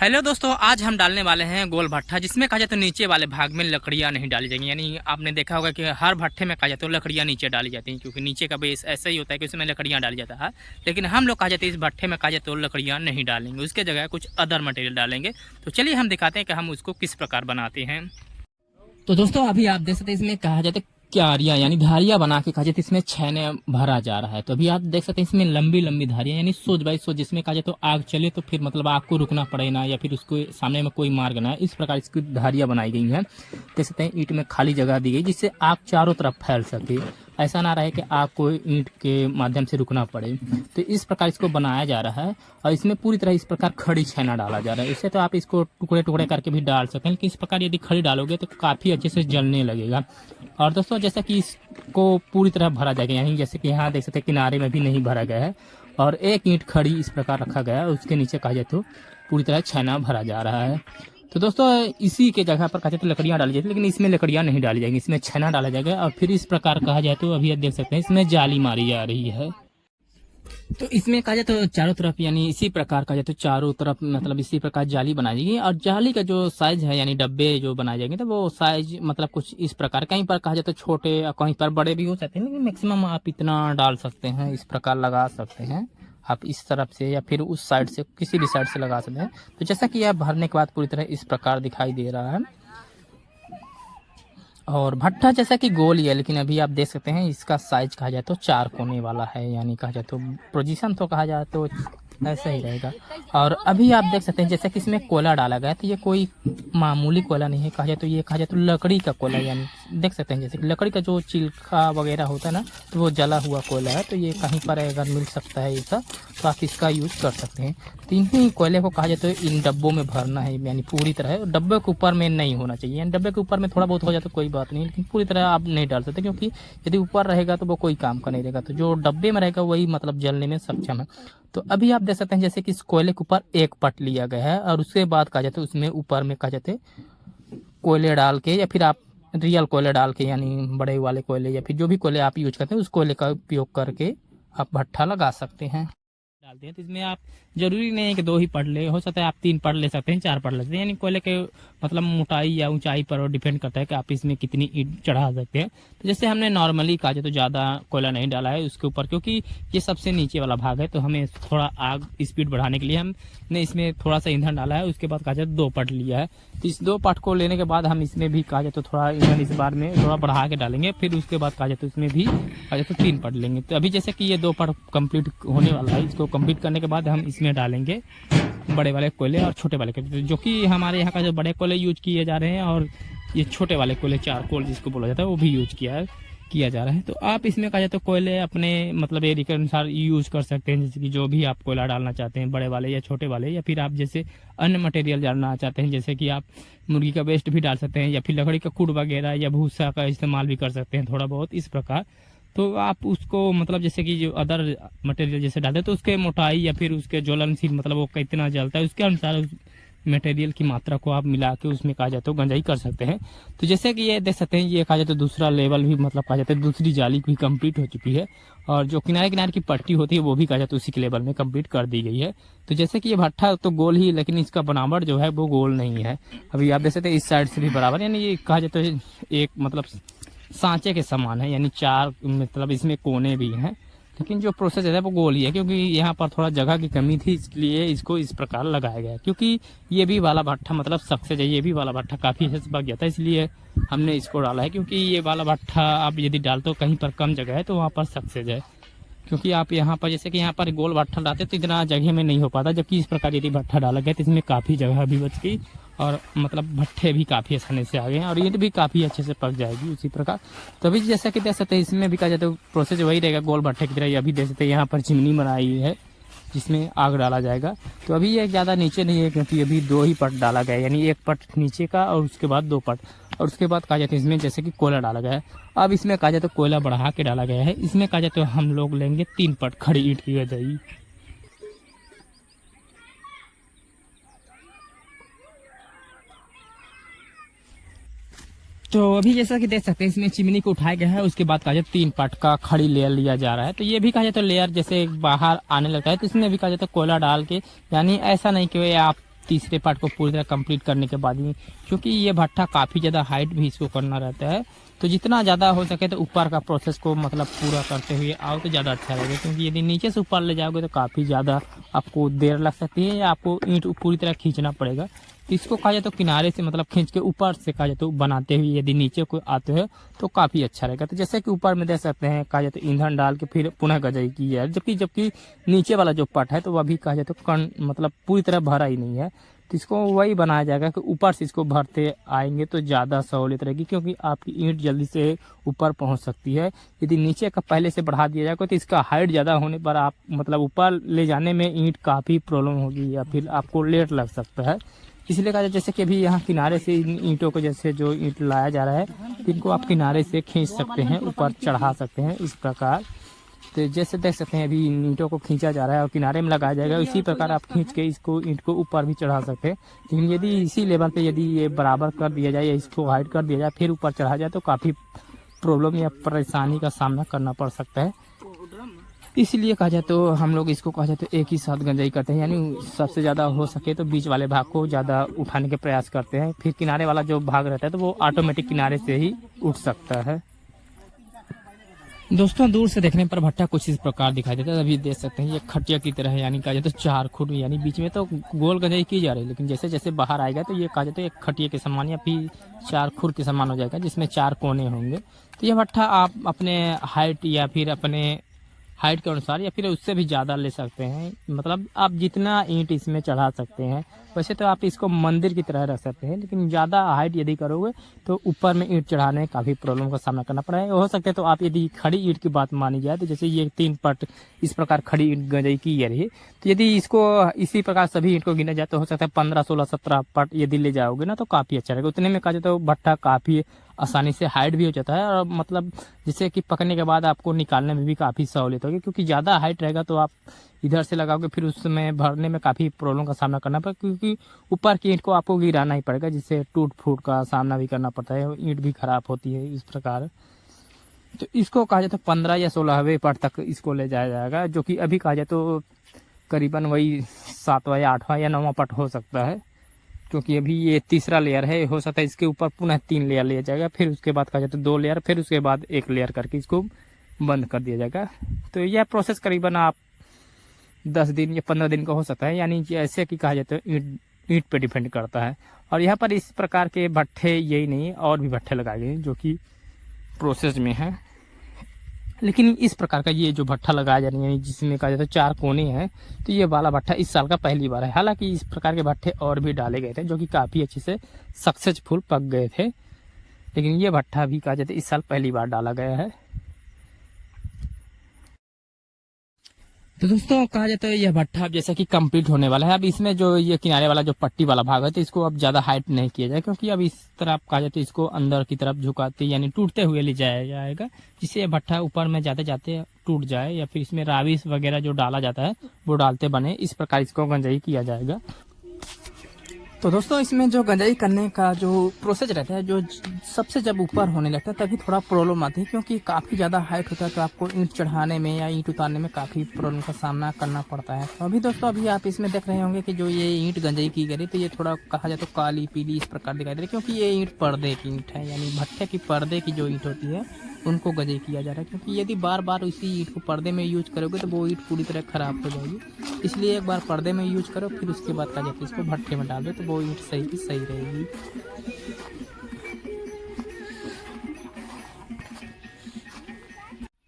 Hello दोस्तों, आज हम डालने वाले हैं गोल भट्ठा, जिसमें कहा जाए तो नीचे वाले भाग में लकड़ियां नहीं डाली जाएंगी। यानी आपने देखा होगा कि हर भट्ठे में कहा जाए तो लकड़ियां नीचे डाली जाती हैं, क्योंकि नीचे का बेस ऐसा ही होता है कि उसमें लकड़ियां डाली जाता है। लेकिन हम लोग कहा जाते हैं इस भट्ठे में कहा जाए तो लकड़ियां नहीं डालेंगे, उसके जगह कुछ अदर मटेरियल डालेंगे। तो चलिए हम दिखाते हैं कि हम उसको किस प्रकार बनाते हैं। तो दोस्तों अभी आप देख सकते हैं इसमें कहा जाता है क्यारियां यानी धारियां बना के कहा जाए तो इसमें छैने भरा जा रहा है। तो अभी आप देख सकते हैं इसमें लंबी लंबी धारियां यानी सोच बाई सोच, जिसमें कहा जाए तो आग चले तो फिर मतलब आग को रुकना पड़े ना, या फिर उसको सामने में कोई मार्ग ना है, इस प्रकार इसकी धारियां बनाई गई हैं। देख सकते हैं ईंट में खाली जगह दी गई जिससे आग चारों तरफ फैल सके, ऐसा ना रहे कि आग को ईंट के माध्यम से रुकना पड़े। तो इस प्रकार इसको बनाया जा रहा है और इसमें पूरी तरह इस प्रकार खड़ी छैना डाला जा रहा है। इससे तो आप इसको टुकड़े टुकड़े करके भी डाल सकते हैं, लेकिन इस प्रकार यदि खड़ी डालोगे तो काफ़ी अच्छे से जलने लगेगा। और दोस्तों जैसा कि इसको पूरी तरह भरा जाएगा, यानी जैसे कि यहाँ देख सकते हैं किनारे में भी नहीं भरा गया है और एक ईंट खड़ी इस प्रकार रखा गया है, उसके नीचे कहा जाए तो पूरी तरह छैना भरा जा रहा है। तो दोस्तों इसी के जगह पर कहा जाए तो लकड़ियाँ डाली जाती है, लेकिन इसमें लकड़ियाँ नहीं डाली जाएंगी, इसमें छैना डाला जाएगा। और फिर इस प्रकार कहा जाए तो अभी आप देख सकते हैं इसमें जाली मारी जा रही है। तो इसमें कहा जाए तो चारों तरफ यानी इसी प्रकार कहा जाए तो चारों तरफ मतलब इसी प्रकार जाली बनाई जाएगी। और जाली का जो साइज है यानी डब्बे जो बनाए जाएंगे तो वो साइज मतलब कुछ इस प्रकार, कहीं पर कहा जाए तो छोटे और कहीं पर बड़े भी हो सकते हैं, लेकिन मैक्सिमम आप इतना डाल सकते हैं, इस प्रकार लगा सकते हैं आप इस तरफ से या फिर उस साइड से, किसी भी साइड से लगा सकते हैं। तो जैसा कि आप भरने के बाद पूरी तरह इस प्रकार दिखाई दे रहा है। और भट्ठा जैसा कि गोल ही है, लेकिन अभी आप देख सकते हैं इसका साइज कहा जाए तो 4 कोने वाला है, यानी कहा जाए तो पोजीशन तो कहा जाए तो ऐसा ही रहेगा। और अभी आप देख सकते हैं जैसे कि इसमें कोयला डाला गया है, तो ये कोई मामूली कोयला नहीं है, कहा जाए तो ये कहा जाए तो लकड़ी का कोयला, यानी देख सकते हैं जैसे कि लकड़ी का जो चिल्खा वगैरह होता है ना, तो वो जला हुआ कोयला है। तो ये कहीं पर अगर मिल सकता है ऐसा तो आप इसका यूज़ कर सकते हैं। तो इन्हीं कोयले को कहा जाए तो इन डब्बों में भरना है, यानी पूरी तरह डब्बे के ऊपर में नहीं होना चाहिए। यानी डब्बे के ऊपर में थोड़ा बहुत हो जाए तो कोई बात नहीं, लेकिन पूरी तरह आप नहीं डाल सकते, क्योंकि यदि ऊपर रहेगा तो वो कोई काम का नहीं रहेगा। तो जो डब्बे में रहेगा वही मतलब जलने में सक्षम है। तो अभी आप देख सकते हैं जैसे कि इस कोयले के ऊपर एक पट लिया गया है और उसके बाद कहा जाता है उसमें ऊपर में कहा जाते कोयले डाल के, या फिर आप रियल कोयले डाल के यानी बड़े वाले कोयले या फिर जो भी कोयले आप यूज करते हैं उस कोयले का उपयोग करके आप भट्ठा लगा सकते हैं। डालते हैं तो इसमें आप जरूरी नहीं है कि 2 ही पढ़ ले, हो सकता है आप 3 पढ़ ले सकते हैं, 4 पढ़ ले सकते हैं, यानी कोयले के मतलब मोटाई या ऊंचाई पर डिपेंड करता है कि आप इसमें कितनी ईंट चढ़ा सकते हैं। तो जैसे हमने नॉर्मली कहा जाए तो ज़्यादा कोयला नहीं डाला है उसके ऊपर, क्योंकि ये सबसे नीचे वाला भाग है, तो हमें थोड़ा आग स्पीड बढ़ाने के लिए हमने इसमें थोड़ा सा ईंधन डाला है। उसके बाद कहा जाए 2 पट लिया है, तो इस 2 पट को लेने के बाद हम इसमें भी कहा जाए तो थोड़ा ईंधन इस बार में थोड़ा बढ़ा के डालेंगे। फिर उसके बाद कहा जाए तो इसमें भी कहा जाए तो 3 पट लेंगे। तो अभी जैसे कि ये 2 पट कंप्लीट होने वाला है, इसको कंप्लीट करने के बाद हम इसमें डालेंगे बड़े वाले कोयले और छोटे वाले कोयले, जो कि हमारे यहाँ का जो बड़े कोयले यूज किए जा रहे हैं और ये छोटे वाले कोयले चारकोल जिसको बोला जाता है वो भी यूज किया जा रहा है। तो आप इसमें कहा जाए तो कोयले अपने मतलब एरिया के अनुसार यूज कर सकते हैं, जैसे कि जो भी आप कोयला डालना चाहते हैं, बड़े वाले या छोटे वाले, या फिर आप जैसे अन्य मटेरियल डालना चाहते हैं, जैसे कि आप मुर्गी का वेस्ट भी डाल सकते हैं, या फिर लकड़ी का कूड़ वगैरह या भूसा का इस्तेमाल भी कर सकते हैं थोड़ा बहुत इस प्रकार। तो आप उसको मतलब जैसे कि जो अदर मटेरियल जैसे डालते हैं तो उसके मोटाई या फिर उसके ज्वलनशील मतलब वो कितना जलता है उसके अनुसार उस मटेरियल की मात्रा को आप मिला के उसमें कहा जाए तो गंजाई कर सकते हैं। तो जैसे कि ये देख सकते हैं ये कहा जाए तो दूसरा लेवल भी मतलब कहा जाता है दूसरी जाली भी कंप्लीट हो चुकी है, और जो किनारे किनारे की पट्टी होती है वो भी कहा जाए तो उसी के लेवल में कंप्लीट कर दी गई है। तो जैसे कि ये भट्ठा तो गोल ही, लेकिन इसका बनावट जो है वो गोल नहीं है। अभी आप देख सकते हैं इस साइड से भी बराबर, यानी ये कहा जाए तो एक मतलब सांचे के समान है, यानी 4 मतलब इसमें कोने भी हैं, लेकिन जो प्रोसेस है वो गोल ही है, क्योंकि यहाँ पर थोड़ा जगह की कमी थी इसलिए इसको इस प्रकार लगाया गया। क्योंकि ये भी वाला भट्ठा मतलब सक्सेस है, ये भी वाला भट्ठा काफ़ी अच्छे से पक गया था, इसलिए हमने इसको डाला है। क्योंकि ये वाला भट्ठा आप यदि डालते हो कहीं पर कम जगह है तो वहाँ पर सक्सेस है, क्योंकि आप यहाँ पर जैसे कि यहाँ पर गोल भट्ठा डालते तो इतना जगह में नहीं हो पाता, जबकि इस प्रकार यदि भट्ठा डाला गया तो इसमें काफ़ी जगह भी बच गई और मतलब भट्ठे भी काफ़ी आसानी से आ गए हैं और ईंट भी काफ़ी अच्छे से पक जाएगी उसी प्रकार। तो अभी जैसा कि देख सकते हैं इसमें भी कहा जाता है प्रोसेस वही रहेगा गोल भट्ठे की तरह। अभी देख सकते हैं यहाँ पर चिमनी बनाई हुई है जिसमें आग डाला जाएगा। तो अभी ये ज़्यादा नीचे नहीं है, क्योंकि अभी 2 ही पट डाला गया है, यानी 1 पट नीचे का और उसके बाद 2 पट, और उसके बाद कहा जाता है इसमें जैसे कि कोयला डाला गया है। अब इसमें कहा जाए तो कोयला बढ़ा के डाला गया है, इसमें कहा जाए तो हम लोग लेंगे 3 पट खड़ी ईंट की गई। तो अभी जैसा कि देख सकते हैं इसमें चिमनी को उठाया गया है, उसके बाद कहा जाए 3 पार्ट का खड़ी लेयर लिया जा रहा है। तो ये भी कहा जाए तो लेयर जैसे बाहर आने लगता है, तो इसमें भी कहा जाता है कोयला डाल के, यानी ऐसा नहीं कि आप तीसरे पार्ट को पूरी तरह कंप्लीट करने के बाद ही, क्योंकि ये भट्ठा काफ़ी ज़्यादा हाइट भी इसको करना रहता है, तो जितना ज़्यादा हो सके तो ऊपर का प्रोसेस को मतलब पूरा करते हुए आओ तो ज़्यादा अच्छा रहेगा। क्योंकि यदि नीचे से ऊपर ले जाओगे तो काफ़ी ज़्यादा आपको देर लग सकती है या आपको ईंट पूरी तरह खींचना पड़ेगा। तो इसको कहा जाए तो किनारे से मतलब खींच के ऊपर से कहा जाए तो बनाते हुए यदि नीचे को आते हैं तो काफ़ी अच्छा रहेगा। तो जैसे कि ऊपर में देख सकते हैं कहा जाए तो ईंधन डाल के फिर पुनः गजाई की है, जबकि नीचे वाला जो पट है तो वह भी कहा जाए तो मतलब पूरी तरह भरा ही नहीं है। तो इसको वही बनाया जाएगा कि ऊपर से इसको भरते आएंगे तो ज़्यादा सहूलियत रहेगी, क्योंकि आपकी ईंट जल्दी से ऊपर पहुंच सकती है। यदि नीचे का पहले से बढ़ा दिया जाएगा तो इसका हाइट ज़्यादा होने पर आप मतलब ऊपर ले जाने में ईंट काफ़ी प्रॉब्लम होगी या फिर आपको लेट लग सकता है। इसलिए कहा जाए जैसे कि अभी यहाँ किनारे से इन ईंटों को जैसे जो ईंट लाया जा रहा है तो इनको आप किनारे से खींच सकते हैं, ऊपर चढ़ा सकते हैं इस प्रकार। तो जैसे देख सकते हैं अभी इन ईंटों को खींचा जा रहा है और किनारे में लगाया जाएगा, इसी प्रकार आप खींच के इसको ईंट को ऊपर भी चढ़ा सकते हैं। लेकिन यदि इसी लेवल पे यदि ये बराबर कर दिया जाए या इसको हाइट कर दिया जाए फिर ऊपर चढ़ा जाए तो काफ़ी प्रॉब्लम या परेशानी का सामना करना पड़ सकता है। इसलिए कहा जाए तो हम लोग इसको कहा जाए तो एक ही साथ गंजाई करते हैं, यानी सबसे ज़्यादा हो सके तो बीच वाले भाग को ज़्यादा उठाने के प्रयास करते हैं। फिर किनारे वाला जो भाग रहता है तो वो ऑटोमेटिक किनारे से ही उठ सकता है। दोस्तों दूर से देखने पर भट्टा कुछ इस प्रकार दिखाई देता है। अभी देख सकते हैं ये खटिया की तरह है, यानी कहा जाए तो 4 खुर, यानी बीच में तो गोल गंजाई की जा रही है, लेकिन जैसे जैसे बाहर आएगा तो ये कहा जाए तो एक खटिया के समान या फिर 4 खुर के समान हो जाएगा, जिसमें 4 कोने होंगे। तो ये भट्टा आप अपने हाइट या फिर अपने हाइट के अनुसार या फिर उससे भी ज़्यादा ले सकते हैं, मतलब आप जितना ईंट इसमें चढ़ा सकते हैं। वैसे तो आप इसको मंदिर की तरह रख सकते हैं, लेकिन ज़्यादा हाइट यदि करोगे तो ऊपर में ईंट चढ़ाने काफ़ी प्रॉब्लम का सामना करना पड़ेगा। हो सकता है तो आप यदि खड़ी ईंट की बात मानी जाए तो जैसे ये 3 पट इस प्रकार खड़ी ईंट गंजाई की जा रही है, तो यदि इसको इसी प्रकार सभी ईंट को गिना जाए तो हो सकता है 15, 16, 17 पट यदि ले जाओगे ना तो काफ़ी अच्छा रहेगा। उतने में कहा जाए तो भट्टा काफ़ी आसानी से हाइट भी हो जाता है और मतलब जिससे कि पकड़ने के बाद आपको निकालने में भी काफ़ी सहूलियत होगी। क्योंकि ज़्यादा हाइट रहेगा तो आप इधर से लगाओगे फिर उसमें भरने में काफ़ी प्रॉब्लम का सामना करना पड़ेगा, क्योंकि ऊपर की ईंट को आपको गिराना ही पड़ेगा, जिससे टूट फूट का सामना भी करना पड़ता है, ईंट भी खराब होती है इस प्रकार। तो इसको कहा जाए तो 15 या 16वें पट तक इसको ले जाया जाएगा, जो कि अभी कहा जाए तो करीबन वही 7वां या 8वां या 9वां पट हो सकता है, क्योंकि अभी ये तीसरा लेयर है। हो सकता है इसके ऊपर पुनः 3 लेयर लिया जाएगा, फिर उसके बाद कहा जाए तो 2 लेयर, फिर उसके बाद 1 लेयर करके इसको बंद कर दिया जाएगा। तो यह प्रोसेस करीबन आप 10 दिन या 15 दिन का हो सकता है, यानी ऐसे कि कहा जाए तो ईंट पे डिपेंड करता है। और यहाँ पर इस प्रकार के भट्ठे यही नहीं और भी भट्ठे लगाए गए जो कि प्रोसेस में है, लेकिन इस प्रकार का ये जो भट्ठा लगाया जा रहा है जिसमें कहा जाता है 4 कोने हैं, तो ये वाला भट्ठा इस साल का पहली बार है। हालांकि इस प्रकार के भट्ठे और भी डाले गए थे जो कि काफ़ी अच्छे से सक्सेसफुल पक गए थे, लेकिन ये भट्ठा भी कहा जाता है इस साल पहली बार डाला गया है। तो दोस्तों कहा जाता है यह भट्ठा अब जैसा कि कंप्लीट होने वाला है। अब इसमें जो ये किनारे वाला जो पट्टी वाला भाग है तो इसको अब ज़्यादा हाइट नहीं किया जाए, क्योंकि अब इस तरह कहा जाता है इसको अंदर की तरफ झुकाते यानी टूटते हुए ले जाया जाएगा, जिससे भट्ठा ऊपर में जाते जाते टूट जाए, या फिर इसमें राविस वगैरह जो डाला जाता है वो डालते बने, इस प्रकार इसको गंजाई किया जाएगा। तो दोस्तों इसमें जो गंजाई करने का जो प्रोसेस रहता है, जो सबसे जब ऊपर होने लगता है तभी थोड़ा प्रॉब्लम आती है, क्योंकि काफ़ी ज़्यादा हाइट होता है तो आपको ईंट चढ़ाने में या ईंट उतारने में काफ़ी प्रॉब्लम का सामना करना पड़ता है। तो अभी दोस्तों अभी आप इसमें देख रहे होंगे कि जो ये ईंट गंजाई की गई तो ये थोड़ा कहा जाए तो काली पीली इस प्रकार दिखाई दे रही है, क्योंकि ये ईंट पर्दे की ईंट है, यानी भट्टे की पर्दे की जो ईंट होती है उनको गंजाई किया जा रहा है। क्योंकि यदि बार बार उसी ईंट को पर्दे में यूज करोगे तो वो ईंट पूरी तरह खराब हो जाएगी, इसलिए एक बार पर्दे में यूज करो फिर उसके बाद कहा जाता है इसको भट्टे में डाल दो तो वो ईंट सही की सही रहेगी।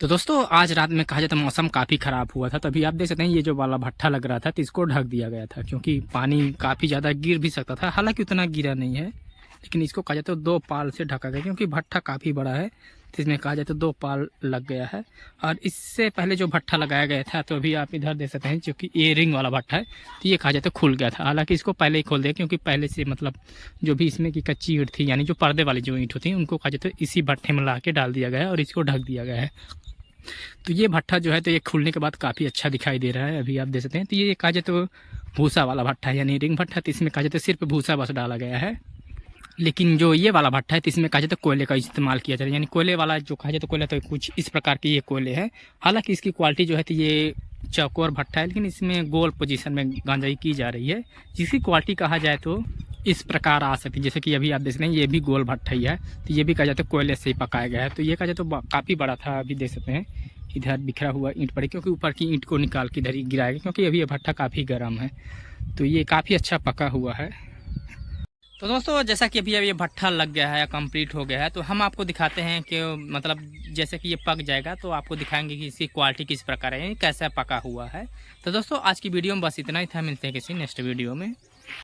तो दोस्तों आज रात में कहा जाए तो मौसम काफ़ी ख़राब हुआ था, तभी आप देख सकते हैं ये जो वाला भट्ठा लग रहा था तो इसको ढक दिया गया था, क्योंकि पानी काफ़ी ज़्यादा गिर भी सकता था। हालांकि उतना गिरा नहीं है, लेकिन इसको कहा जाए तो 2 पाल से ढका गया, क्योंकि भट्ठा काफ़ी बड़ा है तो इसमें कहा जाए तो 2 पाल लग गया है। और इससे पहले जो भट्ठा लगाया गया था तो अभी आप इधर देख सकते हैं, क्योंकि ये रिंग वाला भट्ठा है तो ये कहा जाए तो खुल गया था। हालांकि इसको पहले ही खोल दिया, क्योंकि पहले से मतलब जो भी इसमें की कच्ची ईंट थी, यानी जो पर्दे वाली जो ईंट होती है उनको कहा जाए तो इसी भट्ठे में ला के डाल दिया गया है और इसको ढक दिया गया है। तो ये भट्ठा जो है तो ये खुलने के बाद काफ़ी अच्छा दिखाई दे रहा है, अभी आप देख सकते हैं। तो ये कहा जाए तो भूसा वाला भट्ठा है, यानी रिंग भट्ठा, तो इसमें कहा जाए तो सिर्फ भूसा बस डाला गया है। लेकिन जो ये वाला भट्ठा है तो इसमें कहा जाए तो कोयले का इस्तेमाल किया जाता है, यानी कोयले वाला जो कहा जाए तो कोयला तो कुछ इस प्रकार के ये कोयले हैं। हालांकि इसकी क्वालिटी जो है तो ये चौकोर भट्ठा है, लेकिन इसमें गोल पोजीशन में गांजाई की जा रही है। जिसकी क्वालिटी कहा जाए तो इस प्रकार आ सकती है, जैसे कि अभी आप देख सकते हैं ये भी गोल भट्ठा ही है, तो ये भी कहा जाता है कोयले से ही पकाया गया है। तो ये कहा जाए तो काफ़ी बड़ा था। अभी देख सकते हैं इधर बिखरा हुआ ईंट पड़े, क्योंकि ऊपर की ईंट को निकाल के इधर ही गिराएगा, क्योंकि अभी ये भट्ठा काफ़ी गर्म है। तो ये काफ़ी अच्छा पका हुआ है। तो दोस्तों जैसा कि अभी ये भट्ठा लग गया है या कंप्लीट हो गया है, तो हम आपको दिखाते हैं कि मतलब जैसे कि ये पक जाएगा तो आपको दिखाएंगे कि इसकी क्वालिटी किस प्रकार है, कैसा पका हुआ है। तो दोस्तों आज की वीडियो में बस इतना ही था, मिलते हैं किसी नेक्स्ट वीडियो में।